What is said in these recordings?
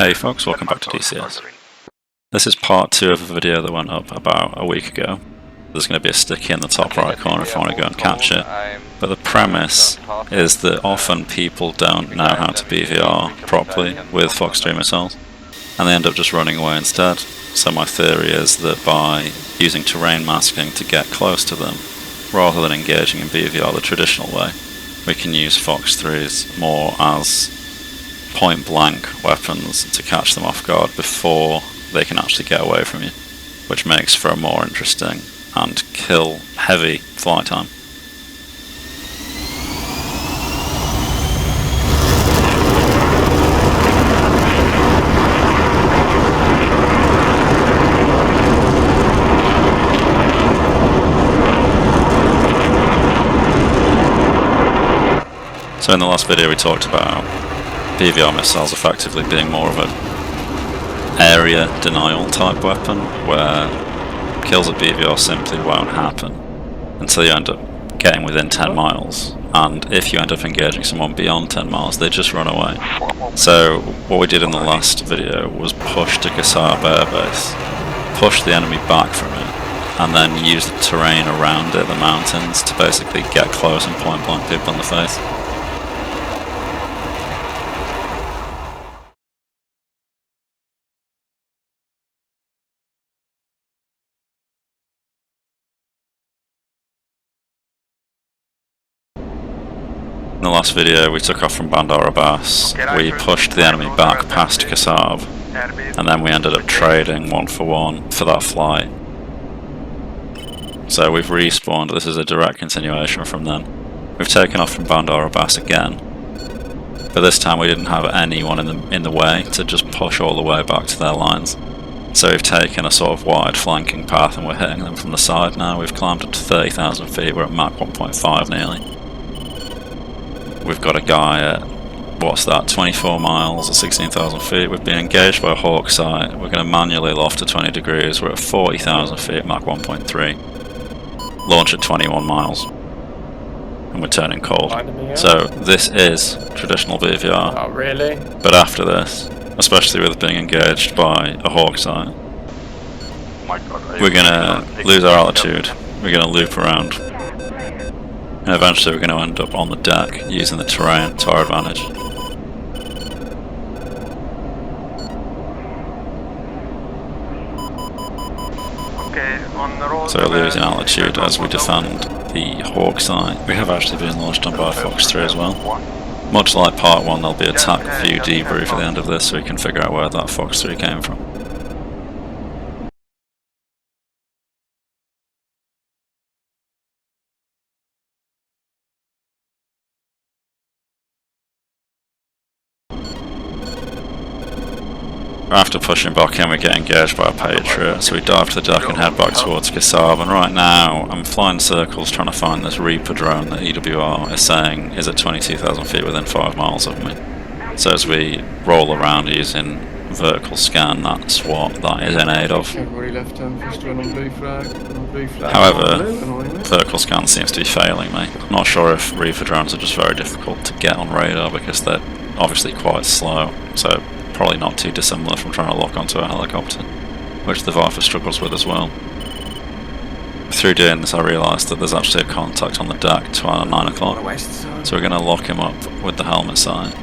Hey folks, welcome back to DCS. This is part 2 of a video that went up about a week ago. There's going to be a sticky in the top right corner if you want to go and catch it. But the premise is that often people don't know how to BVR properly with Fox-3 missiles, and they end up just running away instead. So my theory is that by using terrain masking to get close to them, rather than engaging in BVR the traditional way, we can use Fox-3s more as point blank weapons to catch them off guard before they can actually get away from you, which makes for a more interesting and kill heavy flight time. So in the last video we talked about BVR missiles effectively being more of an area denial type weapon, where kills at BVR simply won't happen until you end up getting within 10 miles, and if you end up engaging someone beyond 10 miles they just run away. So what we did in the last video was push to Kasab Air Base, push the enemy back from it, and then use the terrain around it, the mountains, to basically get close and point blank people in the face. In the last video we took off from Bandar Abbas, we pushed the enemy back past Kasab, and then we ended up trading 1-for-1 for that flight. So we've respawned, this is a direct continuation from then. We've taken off from Bandar Abbas again, but this time we didn't have anyone in the way to just push all the way back to their lines. So we've taken a sort of wide flanking path and we're hitting them from the side now. We've climbed up to 30,000 feet, we're at Mach 1.5 nearly. We've got a guy at, what's that, 24 miles at 16,000 feet. We've been engaged by a hawk sight. We're going to manually loft to 20 degrees. We're at 40,000 feet at Mach 1.3. Launch at 21 miles. And we're turning cold. So this is traditional BVR. Oh, really? But after this, especially with being engaged by a hawk sight, we're going to lose our altitude. We're going to loop around. And eventually we're going to end up on the deck using the terrain to our advantage. So we're losing altitude as we defend the hawk sight. We have actually been launched on by a Fox-3 as well. Much like part 1, there'll be a TacView debrief at the end of this so we can figure out where that Fox-3 came from. After pushing back in, we get engaged by a Patriot, so we dive to the deck and head back towards Kasab, and right now I'm flying circles trying to find this Reaper drone that EWR is saying is at 22,000 feet within 5 miles of me. So as we roll around using vertical scan, that's what that is in aid of. However, vertical scan seems to be failing me. I'm not sure if Reaper drones are just very difficult to get on radar because they're obviously quite slow, so probably not too dissimilar from trying to lock onto a helicopter, which the Viper struggles with as well. Through doing this I realised that there's actually a contact on the deck to our 9 o'clock, so we're going to lock him up with the helmet sight.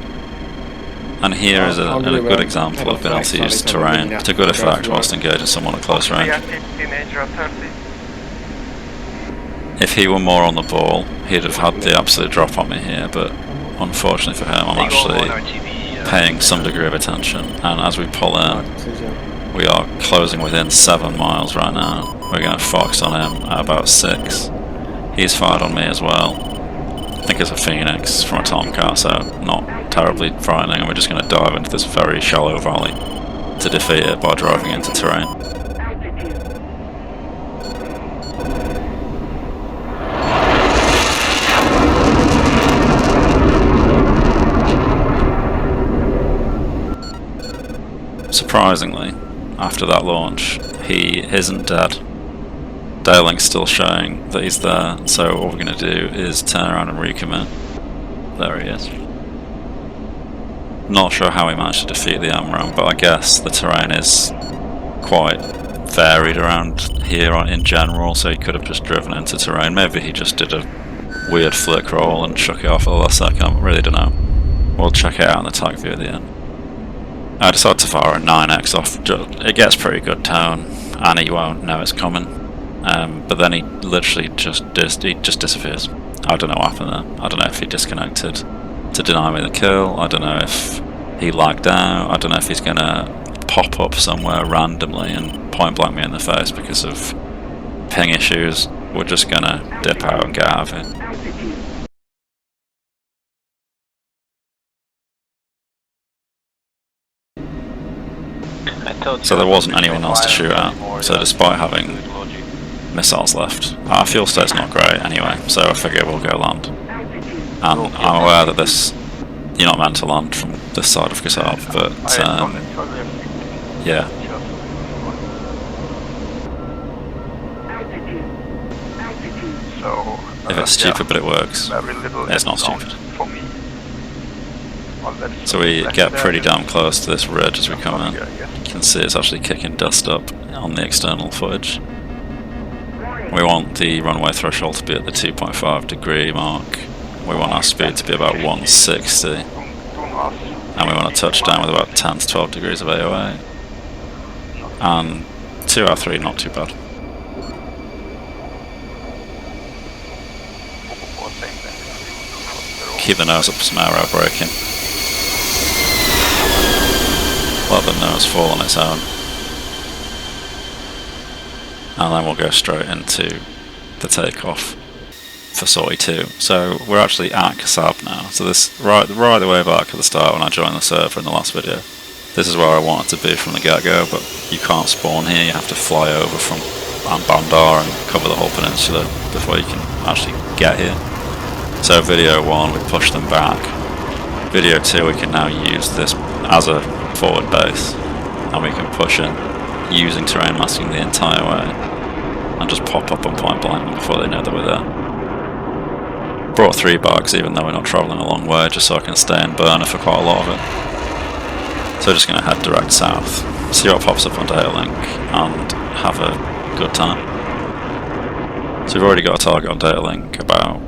And here is a good example of being able to use terrain to good effect whilst engaging someone at close range. If he were more on the ball, he'd have had the absolute drop on me here, but unfortunately for him I'm actually paying some degree of attention, and as we pull in, we are closing within 7 miles right now. We're going to Fox on him at about 6. He's fired on me as well. I think it's a Phoenix from a Tomcat, so not terribly frightening, and we're just going to dive into this very shallow valley to defeat it by driving into terrain. Surprisingly, after that launch, he isn't dead. Dailink's still showing that he's there, so what we're going to do is turn around and recommit. There he is. Not sure how he managed to defeat the AMRAAM, but I guess the terrain is quite varied around here in general, so he could have just driven into terrain. Maybe he just did a weird flick roll and shook it off at the last second, I really don't know. We'll check it out in the TacView at the end. I decided to fire a 9x off. It gets pretty good tone, and he won't know it's coming. But then he literally just disappears. I don't know what happened there. I don't know if he disconnected to deny me the kill. I don't know if he lagged out. I don't know if he's gonna pop up somewhere randomly and point blank me in the face because of ping issues. We're just gonna dip out and get out of it. So there wasn't anyone else to shoot at, so despite having missiles left, our fuel state's not great anyway, so I figure we'll go land. And I'm aware that you're not meant to land from this side of Kasab, but yeah. If it's stupid but it works, it's not stupid. So we get pretty damn close to this ridge as we come in. You can see it's actually kicking dust up on the external footage. We want the runway threshold to be at the 2.5 degree mark. We want our speed to be about 160. And we want to touch down with about 10 to 12 degrees of AOA. And 2 out of 3, not too bad. Keep the nose up for some aero braking. Let the nose fall on its own. And then we'll go straight into the takeoff for sortie 2. So we're actually at Kasab now. So this right the way back at the start when I joined the server in the last video. This is where I wanted to be from the get-go, but you can't spawn here. You have to fly over from Bandar and cover the whole peninsula before you can actually get here. So video 1, we push them back. Video 2, we can now use this as a forward base, and we can push in using terrain masking the entire way and just pop up on point blank before they know that we're there. Brought 3 bags even though we're not travelling a long way, just so I can stay in burner for quite a lot of it. So just going to head direct south, see what pops up on data link and have a good time. So we've already got a target on data link about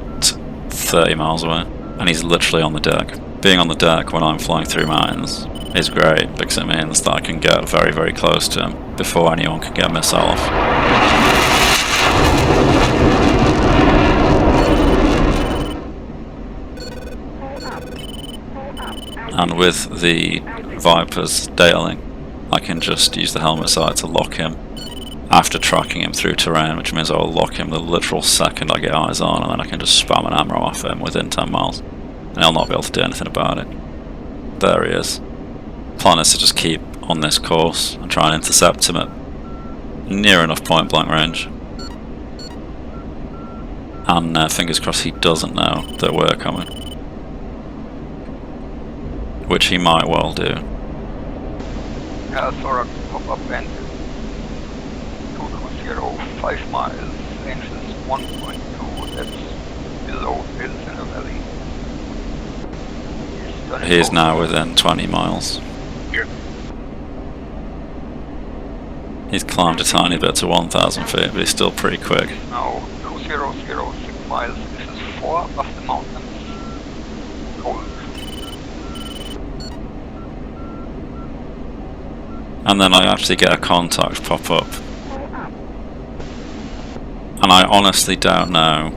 30 miles away, and he's literally on the deck. Being on the deck when I'm flying through mountains is great because it means that I can get very, very close to him before anyone can get a missile off. And with the Viper's data link, I can just use the helmet sight to lock him after tracking him through terrain, which means I will lock him the literal second I get eyes on, and then I can just spam an AMRAAM off him within 10 miles. And he'll not be able to do anything about it. There he is. Plan is to just keep on this course and try and intercept him at near enough point blank range. And fingers crossed he doesn't know that we're coming. Which he might well do. Thorax pop-up engine 220, 5 miles, engines 1.2, that's below hills in the valley. He is now within 20 miles. He's climbed a tiny bit to 1,000 feet, but he's still pretty quick. Now 2006 miles, this is 4 above the mountains. Cold. And then I actually get a contact pop up. And I honestly don't know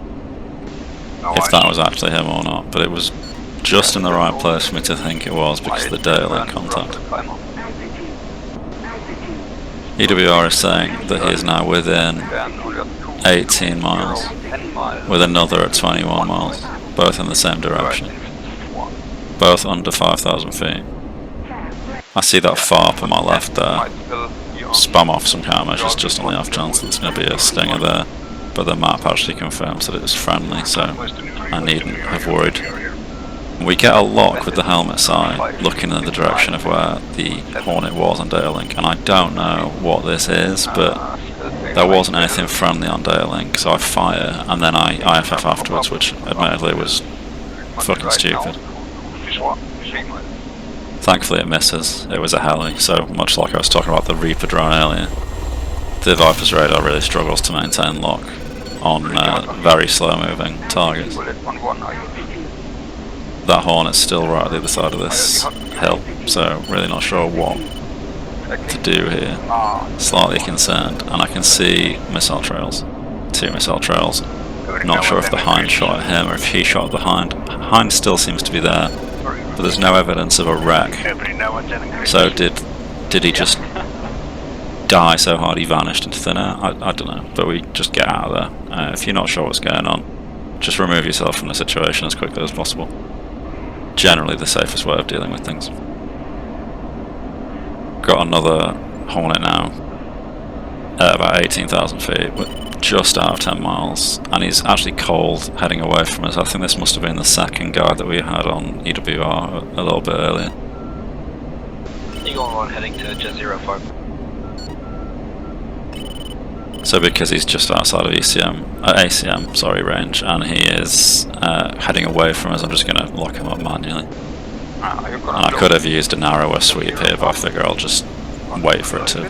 if that was actually him or not, but it was just in the right place for me to think it was because of the data link contact. EWR is saying that he is now within 18 miles, with another at 21 miles, both in the same direction, both under 5,000 feet. I see that FARP on my left there. Spam off some countermeasures just on the off chance there's going to be a stinger there, but the map actually confirms that it was friendly, so I needn't have worried. We get a lock with the helmet sight looking in the direction of where the Hornet was on data link, and I don't know what this is, but there wasn't anything friendly on data link, so I fire and then I IFF afterwards, which admittedly was fucking stupid. Thankfully it misses. It was a heli, so much like I was talking about the Reaper drone earlier, the Viper's radar really struggles to maintain lock on very slow moving targets. That Hornet's still right at the other side of this hill, so really not sure what to do here. Slightly concerned, and I can see missile trails. 2 missile trails. Not sure if the Hind shot at him or if he shot at the Hind. Hind still seems to be there, but there's no evidence of a wreck. So did he just die so hard he vanished into thin air? I don't know, but we just get out of there. If you're not sure what's going on, just remove yourself from the situation as quickly as possible. Generally the safest way of dealing with things. Got another Hornet now at about 18,000 feet. We're just out of 10 miles, and he's actually cold heading away from us. I think this must have been the second guy that we had on EWR a little bit earlier. Eagle 1 heading to Jet 05. So because he's just outside of ACM range, and he is heading away from us, I'm just going to lock him up manually. And I could have used a narrower sweep here, but I figure I'll just wait for it to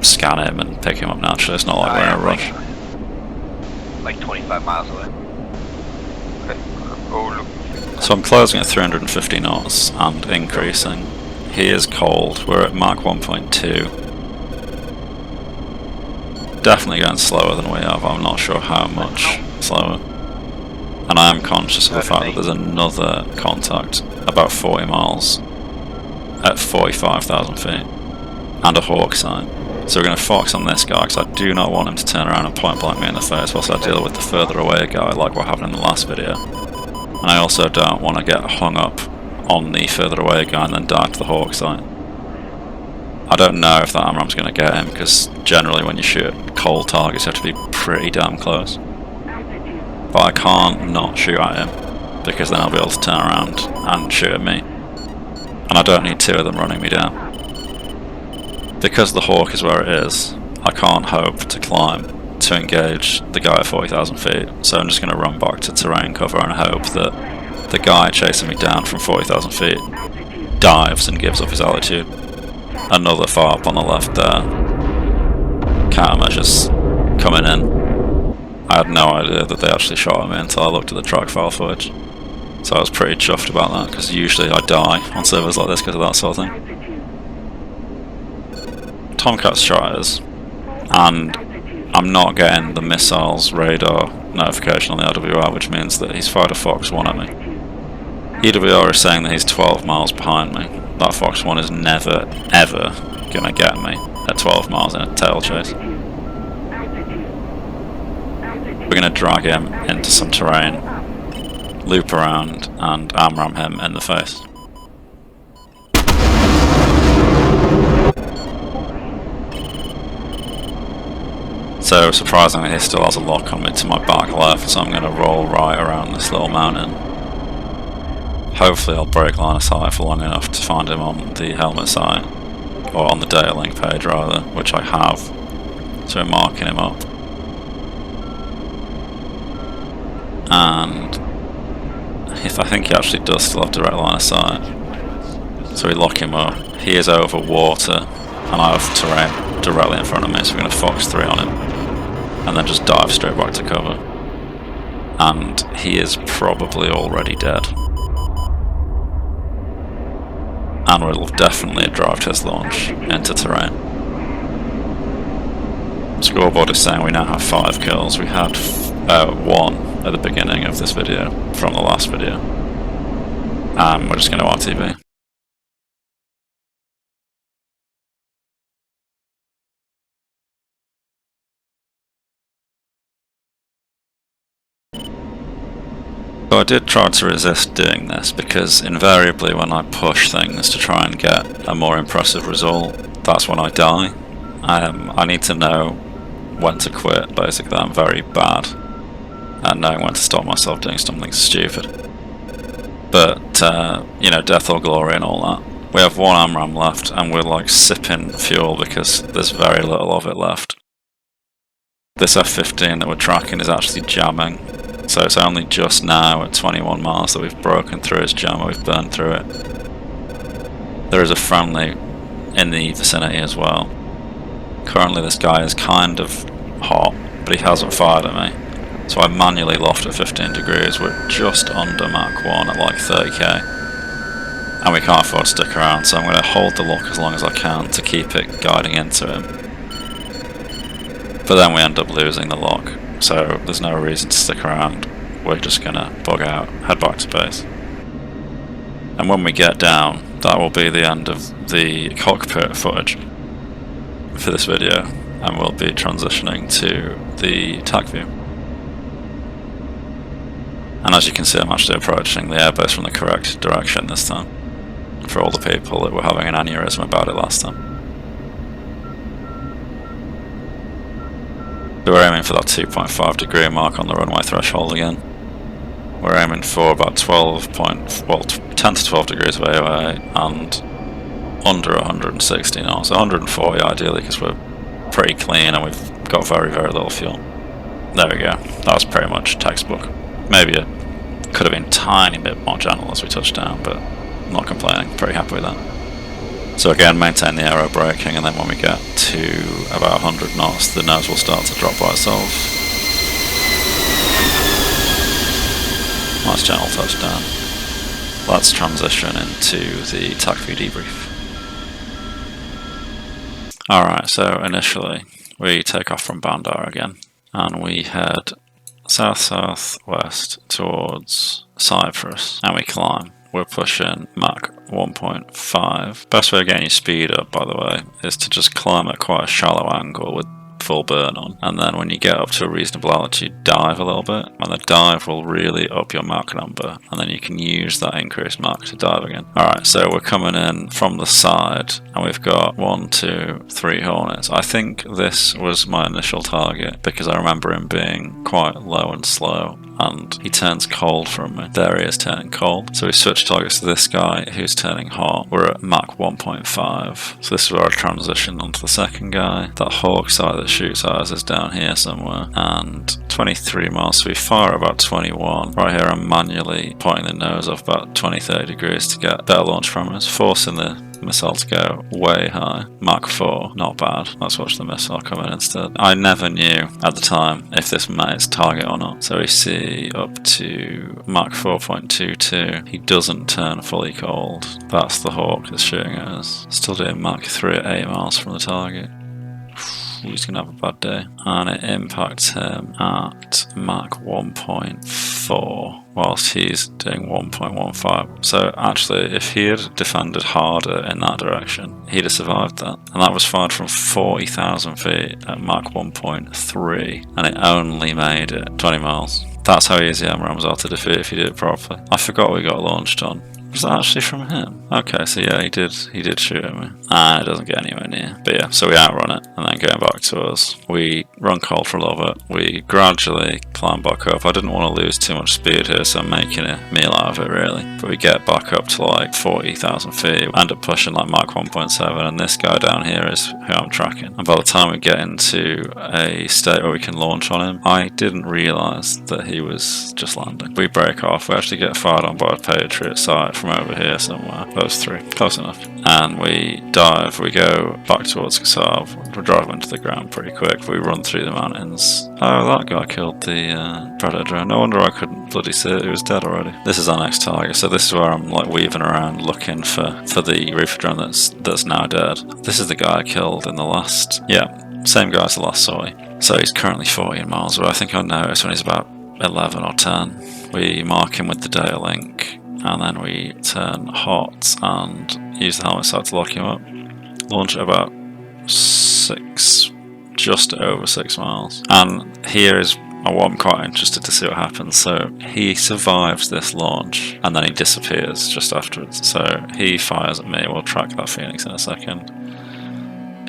scan him and pick him up naturally. It's not like we're in a rush. Like 25 miles away. So I'm closing at 350 knots and increasing. He is cold. We're at Mach 1.2. Definitely going slower than we have. I'm not sure how much slower. And I am conscious of the fact that there's another contact about 40 miles at 45,000 feet and a hawk sign. So we're going to Fox on this guy because I do not want him to turn around and point blank me in the face whilst I deal with the further away guy like what happened in the last video. And I also don't want to get hung up on the further away guy and then die to the hawk sign. I don't know if that AMRAM's going to get him because generally when you shoot cold targets you have to be pretty damn close. But I can't not shoot at him because then I'll be able to turn around and shoot at me. And I don't need 2 of them running me down. Because the hawk is where it is, I can't hope to climb to engage the guy at 40,000 feet, so I'm just going to run back to terrain cover and hope that the guy chasing me down from 40,000 feet dives and gives up his altitude. Another far up on the left there. Countermeasures coming in. I had no idea that they actually shot at me until I looked at the track file footage. So I was pretty chuffed about that, because usually I die on servers like this because of that sort of thing. Tomcat's shot at us, and I'm not getting the missiles radar notification on the RWR, which means that he's fired a Fox-1 at me. EWR is saying that he's 12 miles behind me. That Fox-1 is never, ever going to get me at 12 miles in a tail chase. We're going to drag him into some terrain, loop around, and AMRAM him in the face. So surprisingly he still has a lock on me to my back left, so I'm going to roll right around this little mountain. Hopefully I'll break line of sight for long enough to find him on the helmet site, or on the data link page rather, which I have, so I'm marking him up. And I think he actually does still have direct line of sight. So we lock him up. He is over water, and I have terrain directly in front of me, so we're going to Fox-3 on him, and then just dive straight back to cover. And he is probably already dead. And we'll definitely drive test launch into terrain. Scoreboard is saying we now have 5 kills. We had 1 at the beginning of this video from the last video. We're just going to RTB. So I did try to resist doing this because invariably when I push things to try and get a more impressive result, that's when I die. I need to know when to quit, basically. I'm very bad at knowing when to stop myself doing something stupid. But, you know, death or glory and all that. We have 1 AMRAM left and we're like sipping fuel because there's very little of it left. This F-15 that we're tracking is actually jamming. So it's only just now at 21 miles that we've broken through its jammer, we've burned through it. There is a friendly in the vicinity as well. Currently this guy is kind of hot, but he hasn't fired at me. So I manually loft at 15 degrees, we're just under Mach 1 at like 30k. And we can't afford to stick around, so I'm going to hold the lock as long as I can to keep it guiding into him. But then we end up losing the lock, so there's no reason to stick around. We're just going to bug out, head back to base. And when we get down, that will be the end of the cockpit footage for this video, and we'll be transitioning to the TacView. And as you can see, I'm actually approaching the airbase from the correct direction this time, for all the people that were having an aneurysm about it last time. So we're aiming for that 2.5 degree mark on the runway threshold again. We're aiming for about 10 to 12 degrees of AOA and under 160 knots, 140 ideally, because we're pretty clean and we've got very, very little fuel. There we go, that was pretty much textbook. Maybe it could have been a tiny bit more gentle as we touched down, but I'm not complaining, pretty happy with that. So again, maintain the aero braking, and then when we get to about 100 knots, the nose will start to drop by itself. Nice gentle touchdown. Let's transition into the TacView debrief. Alright, so initially we take off from Bandar again, and we head south-southwest towards Cyprus, and we climb. We're pushing Mach 1.5. Best way of getting your speed up, by the way, is to just climb at quite a shallow angle with full burn on, and then when you get up to a reasonable altitude, dive a little bit, and the dive will really up your Mach number, and then you can use that increased Mach to dive again. Alright, so we're coming in from the side, and we've got 1, 2, 3 Hornets. I think this was my initial target, because I remember him being quite low and slow, and he turns cold from me. There he is turning cold. So we switch targets to this guy who's turning hot. We're at Mach 1.5. So this is where I transition onto the second guy. That hawk sight that shoots at us is down here somewhere. And 23 miles, so we fire about 21. Right here I'm manually pointing the nose off about 20-30 degrees to get better launch from us, forcing the missile to go way high. Mach 4, not bad. Let's watch the missile come in instead. I never knew at the time if this met its target or not. So we see up to Mach 4.22. He doesn't turn fully cold. That's the hawk that's shooting at us. Still doing Mach 3 at 8 miles from the target. He's going to have a bad day. And it impacts him at Mach 1.4 whilst he's doing 1.15. So actually, if he had defended harder in that direction, he'd have survived that. And that was fired from 40,000 feet at Mach 1.3, and it only made it 20 miles. That's how easy MRAMs are to defeat if you do it properly. I forgot we got launched on. Was that actually from him? Okay, so yeah, he did shoot at me. And it doesn't get anywhere near. But yeah, so we outrun it, and then going back to us. We run cold for a little bit. We gradually climb back up. I didn't want to lose too much speed here, so I'm making a meal out of it really. But we get back up to like 40,000 feet. We end up pushing like Mach 1.7, and this guy down here is who I'm tracking. And by the time we get into a state where we can launch on him, I didn't realise that he was just landing. We break off. We actually get fired on by a Patriot sight from over here somewhere. Those three. Close enough. And we dive. We go back towards Kasav. We're driving into the ground pretty quick. We run through the mountains. Oh, that guy killed the Predator drone. No wonder I couldn't bloody see it. He was dead already. This is our next target. So this is where I'm like weaving around looking for the reefer drone that's now dead. This is the guy I killed in the last... Yeah, same guy as the last sortie. So he's currently 14 miles away. I think I noticed when he's about 11 or 10. We mark him with the data link, and then we turn hot and use the helmet sight to lock him up. Launch at about 6, just over 6 miles. And here is what I'm quite interested to see what happens. So he survives this launch, and then he disappears just afterwards. So he fires at me. We'll track that Phoenix in a second.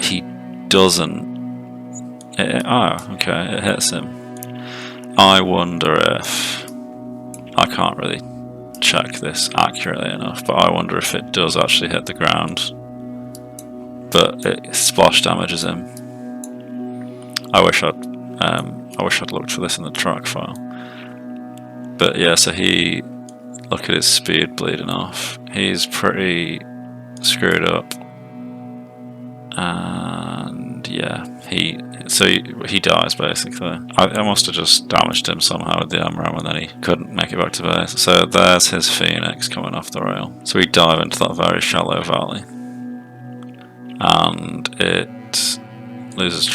He doesn't... okay, it hits him. I wonder if... I can't really check this accurately enough, but I wonder if it does actually hit the ground, but it splash damages him. I wish I'd looked for this in the track file. But yeah, so look at his speed bleeding off. He's pretty screwed up, and yeah, he dies basically. I must have just damaged him somehow with the AMRAAM, and then he couldn't make it back to base. So there's his Phoenix coming off the rail. So we dive into that very shallow valley, and it loses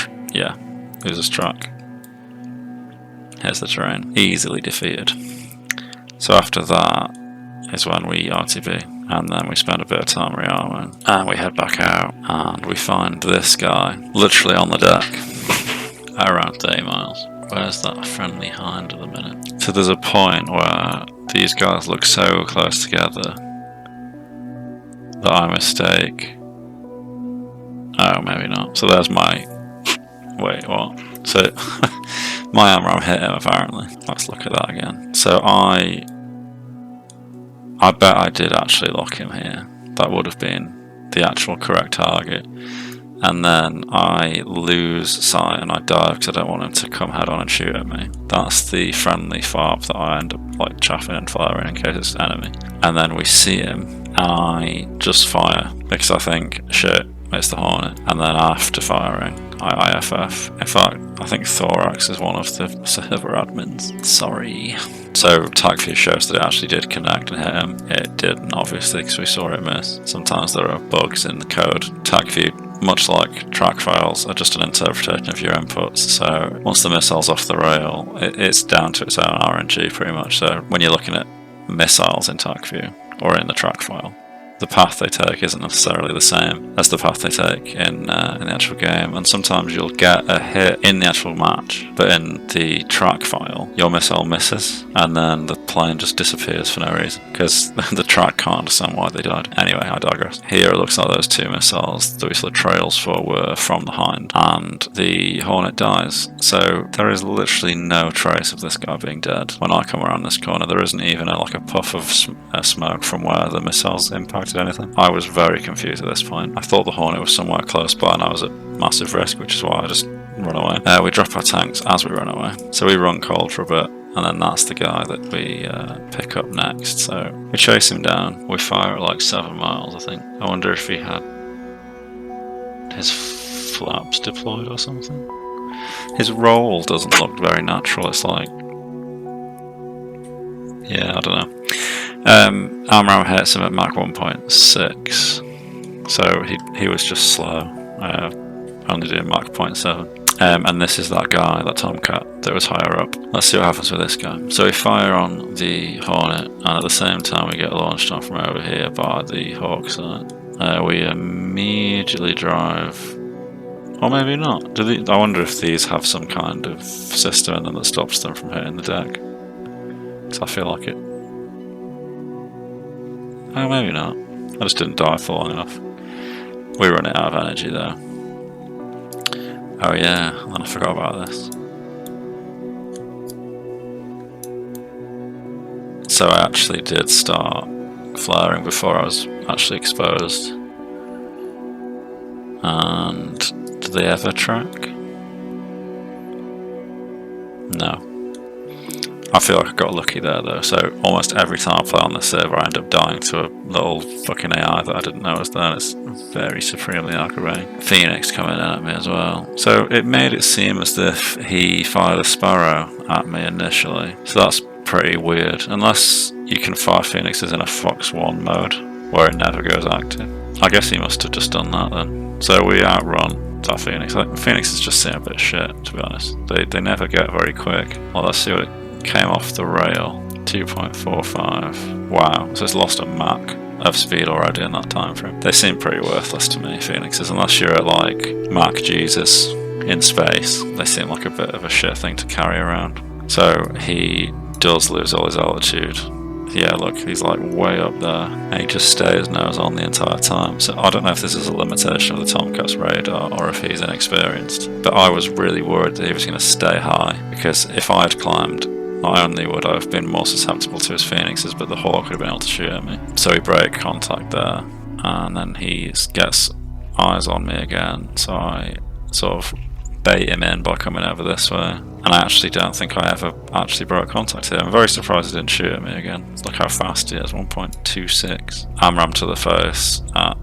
track. Here's the terrain, easily defeated. So after that is when we RTB, and then we spend a bit of time rearming, and we head back out, and we find this guy literally on the deck at around 30 miles. Where's that friendly hind at the minute? So there's a point where these guys look so close together that I mistake. Oh, maybe not. So there's my... Wait, what? So my AMRAAM hit him apparently. Let's look at that again. So I bet I did actually lock him here. That would have been the actual correct target. And then I lose sight and I dive because I don't want him to come head on and shoot at me. That's the friendly FARP that I end up like chaffing and firing in case it's enemy. And then we see him and I just fire because I think, shit, it's the Hornet. And then after firing, I IFF. In fact, I think Thorax is one of the server admins. Sorry. So TacView shows that it actually did connect and hit him. It didn't, obviously, because we saw it miss. Sometimes there are bugs in the code. TacView, much like track files, are just an interpretation of your inputs. So once the missile's off the rail, it's down to its own RNG pretty much. So when you're looking at missiles in TacView or in the track file, the path they take isn't necessarily the same as the path they take in the actual game, and sometimes you'll get a hit in the actual match, but in the track file, your missile misses, and then the plane just disappears for no reason, because the track can't understand why they died. Anyway, I digress. Here it looks like those two missiles that we saw trails for were from the Hind, and the Hornet dies, so there is literally no trace of this guy being dead. When I come around this corner, there isn't even like a puff of smoke from where the missiles impacted anything. I was very confused at this point. I thought the Hornet was somewhere close by and I was at massive risk, which is why I just run away. We drop our tanks as we run away. So we run cold for a bit, and then that's the guy that we pick up next. So we chase him down. We fire at like 7 miles, I think. I wonder if he had his flaps deployed or something. His roll doesn't look very natural. It's like... yeah, I don't know. AMRAAM hits him at Mach 1.6, so he was just slow, only doing Mach 0.7. And this is that guy, that Tomcat, that was higher up. Let's see what happens with this guy. So we fire on the Hornet, and at the same time we get launched on from over here by the Hawk side. We immediately drive, or maybe not. I wonder if these have some kind of system in them that stops them from hitting the deck. Because I feel like it. Oh, maybe not. I just didn't dive for long enough. We run it out of energy though. Oh yeah, and then I forgot about this. So I actually did start flaring before I was actually exposed. And did they ever track? No. I feel like I got lucky there though, so almost every time I play on this server I end up dying to a little fucking AI that I didn't know was there. It's very supremely aggravating. Phoenix coming in at me as well. So it made it seem as if he fired a Sparrow at me initially, so that's pretty weird, unless you can fire Phoenixes in a Fox-1 mode where it never goes active. I guess he must have just done that then. So we outrun that Phoenix. Phoenixes just seem a bit shit, to be honest. They never get very quick. Well, let's see what it came off the rail. 2.45. Wow, so it's lost a Mach of speed already in that time frame. They seem pretty worthless to me, Phoenixes, unless you're at like Mach Jesus in space. They seem like a bit of a shit thing to carry around. So he does lose all his altitude. Yeah, look, he's like way up there, and he just stays nose on the entire time. So I don't know if this is a limitation of the Tomcat's radar or if he's inexperienced, but I was really worried that he was going to stay high, because if I had climbed, not only would I have been more susceptible to his Phoenixes, but the Hawk would have been able to shoot at me. So we break contact there, and then he gets eyes on me again, so I sort of bait him in by coming over this way. And I actually don't think I ever actually broke contact here. I'm very surprised he didn't shoot at me again. Look how fast he is, 1.26. AMRAAM to the face at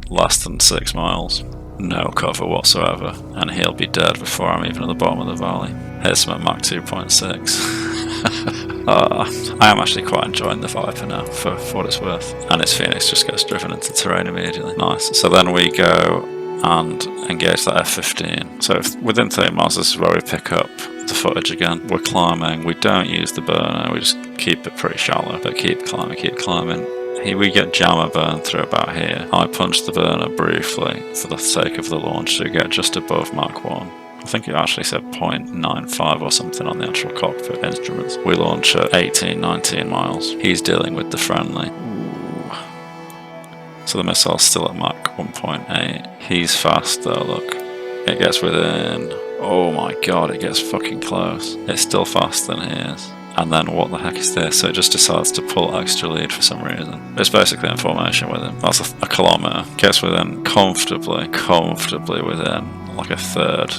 less than 6 miles. No cover whatsoever, and he'll be dead before I'm even at the bottom of the valley. Here's him at Mach 2.6. I am actually quite enjoying the Viper now, for what it's worth. And its Phoenix just gets driven into terrain immediately. Nice. So then we go and engage that F-15. So within 30 miles, this is where we pick up the footage again. We're climbing. We don't use the burner. We just keep it pretty shallow, but keep climbing, keep climbing. We get jammer burn through about here. I punch the burner briefly for the sake of the launch to get just above Mach 1. I think it actually said 0.95 or something on the actual cockpit instruments. We launch at 18, 19 miles. He's dealing with the friendly. Ooh. So the missile's still at Mach 1.8. He's fast though, look. It gets within... Oh my god, it gets fucking close. It's still faster than he is. And then what the heck is this? So it just decides to pull extra lead for some reason. It's basically in formation with him. That's a kilometre. Gets within comfortably within like a third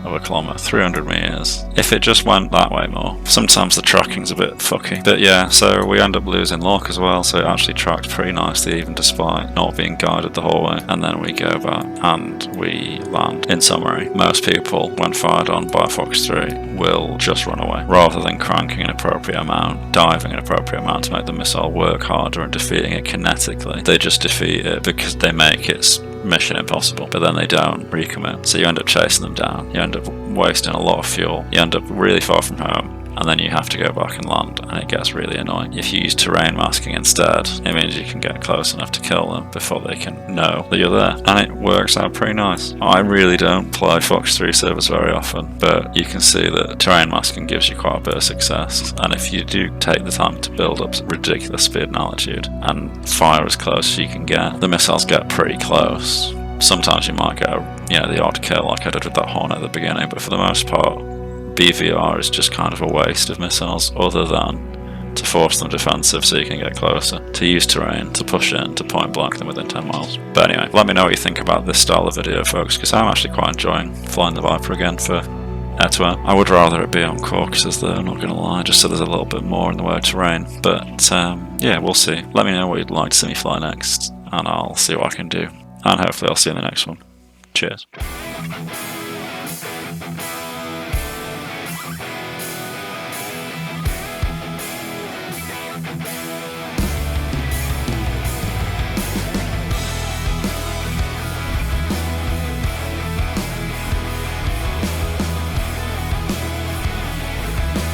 of a kilometre, 300 metres. If it just went that way more. Sometimes the tracking's a bit fucky. But yeah, so we end up losing lock as well, so it actually tracked pretty nicely even despite not being guided the whole way. And then we go back and we land. In summary, most people, when fired on by a Fox-3, will just run away. Rather than cranking an appropriate amount, diving an appropriate amount to make the missile work harder and defeating it kinetically, they just defeat it because they make its mission impossible, but then they don't recommit. So you end up chasing them down, you end up wasting a lot of fuel, you end up really far from home, and then you have to go back and land, and it gets really annoying. If you use terrain masking instead, it means you can get close enough to kill them before they can know that you're there, and it works out pretty nice. I really don't play Fox-3 servers very often, but you can see that terrain masking gives you quite a bit of success, and if you do take the time to build up ridiculous speed and altitude and fire as close as you can get, the missiles get pretty close. Sometimes you might get the odd kill like I did with that Hornet at the beginning, but for the most part BVR is just kind of a waste of missiles, other than to force them defensive so you can get closer, to use terrain, to push in, to point blank them within 10 miles. But anyway, let me know what you think about this style of video, folks, because I'm actually quite enjoying flying the Viper again for air-to-air. I would rather it be on Caucasus though, I'm not going to lie, just so there's a little bit more in the way of terrain. But yeah, we'll see. Let me know what you'd like to see me fly next, and I'll see what I can do. And hopefully I'll see you in the next one. Cheers.